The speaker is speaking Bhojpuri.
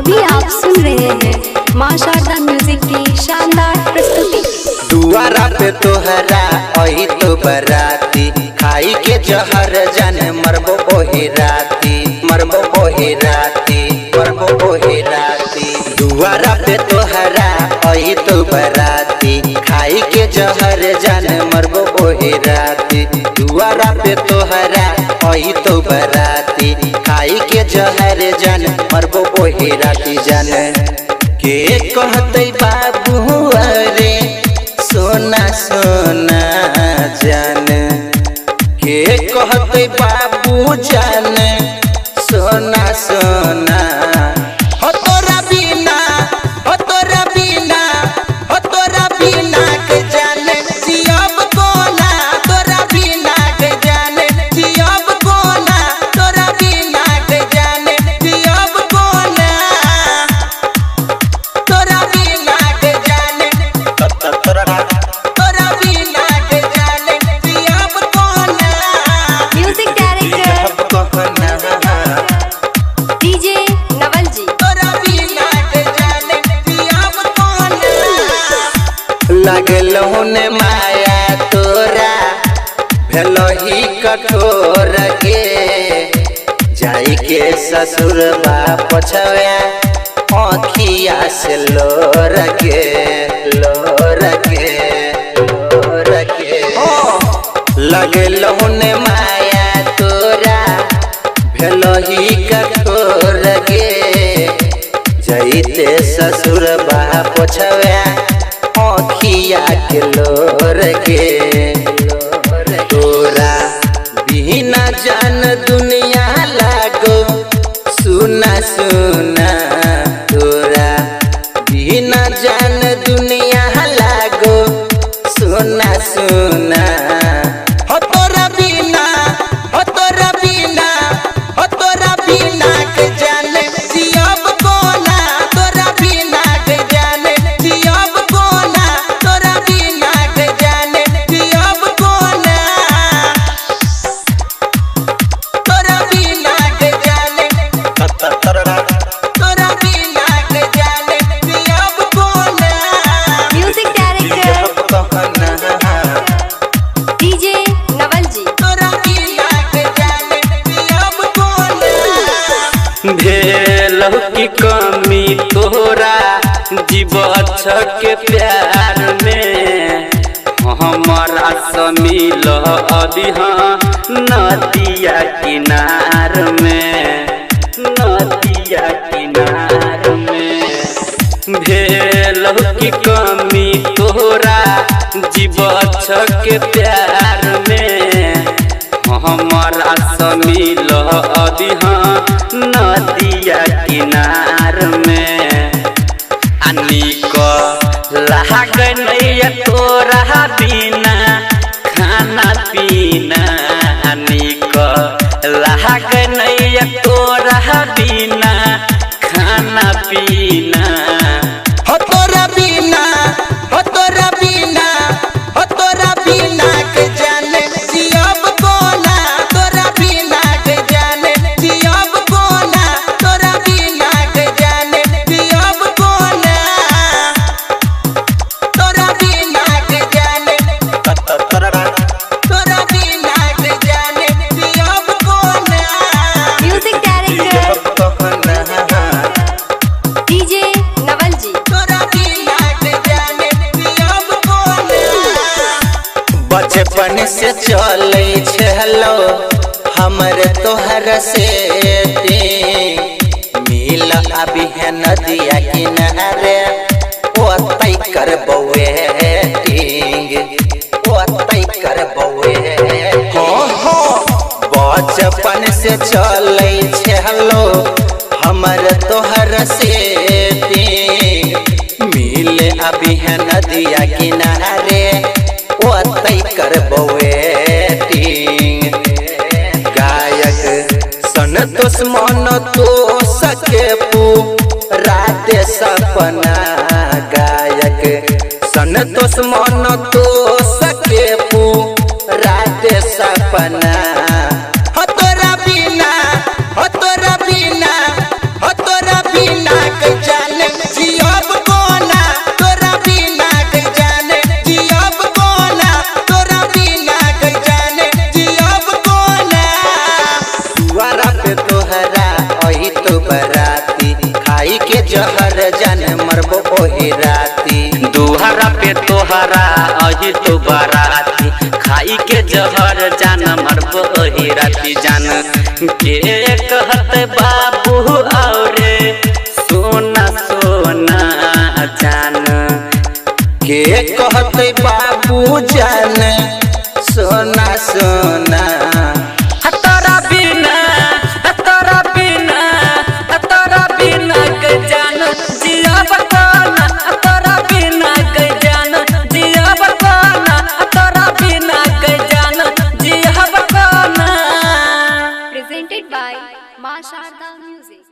अभी आप सुन रहे हैं मां शारदा म्यूजिक की शानदार प्रस्तुति। दुआरा पे तोहरा आई तो बराती, खाई के जहर जाने मरबो ओही राती, मरबो ओही राती, मरबो ओही राती। दुआरा पे तोहरा आई तो बराती, खाई के जहर जाने मरबो ओही राती। दुआरा पे तोहरा आई तो बराती, खाई के जहर जाने मरबो ओही राती। जाने के कहते बाबू अरे सोना सोना जान, के कहते बाबू जान सोना सोना। हो तोरा बिना, हो तोरा बिना, हो तोरा बिना के जाने जियब कोना, तोरा बिना के जाने जियब कोना, तोरा बिना के जाने जियब कोना, तोरा बिना के जाने तोरा बिना के जाने जियब कोना। म्यूजिक डायरेक्टर डीजे नवल जी। तोरा बिना के जाने जियब कोना। लागल होने माया तोरा भेलो ही कठोर के, जाई के ससुर बाप छवे आँखिया से लोर के, लोर के, लोर के। लगल होने माया तोरा भेलो ही कठोर के, जईते ससुर बाप छवे आँखिया के लोर के। तोरा बिना जान दुनिया लागो सुना सुना, तोरा बिना जान दुनिया लागो सुना सुना। हो तोरा बिना, हो तोरा बिना, हो तोरा बिना के जाने जियब कोना, तोरा बिना के जाने जियब कोना, तोरा बिना के जाने जियब कोना, तोरा बिना के जाने तोरा बिना के जाने जियब कोना। म्यूजिक डायरेक्टर डीजे नवल जी। तोरा बिना के जाने जियब कोना। भेलहु की कमी तोरा जीव के प्यार में, हमारा समिल अदिहा नदिया किनार में, नदिया किनार में। भेलहु की कमी तोरा जीव के प्यार में, हमारा समिल अदिहा नदिया किनार में। अनिक लाग नहीं तोरा बिना खाना पीना, अनिक लाग नहीं तोरा बिना खाना पीना। हो तोरा बिना, हो तोरा बिना, हो तोरा बिना के जाने जियब कोना, तोरा बिना के जाने जियब कोना, तोरा बिना के जाने जियब कोना, तोरा बिना के जाने तोरा बिना के जाने जियब कोना। म्यूजिक डायरेक्टर डीजे नवल जी। तोरा बिना के जाने जियब कोना। बचपन से चले छलो हमर तोहर से मिल अभी है नदिया किनारे, ओतई कर बउएटिंग, ओतई कर बउए। बचपन से चले छलो हमर तोहर से मिल अभी है नदिया किनारे, ओतई कर बउएटिंग। गायक संतोष मन तो सके राते सपना, गायक संतोष मन तो सके राते सपना। हो तोरा बिना, हो तोरा बिना, हो तोरा बिना। जहर जान मरबो ओही राती। दुहरा पे तोहरा अही तो बाराती खाई के जहर जान मरबो ओही राती। जान के कहत बाबू औरे सोना सोना जान के कहते बाबू जान सोना सोना। तोरा बिना के जान जिया बताना, तोरा बिना के जान जिया बताना, तोरा बिना के जान जिया बताना। Presented by Ma Sharda Music.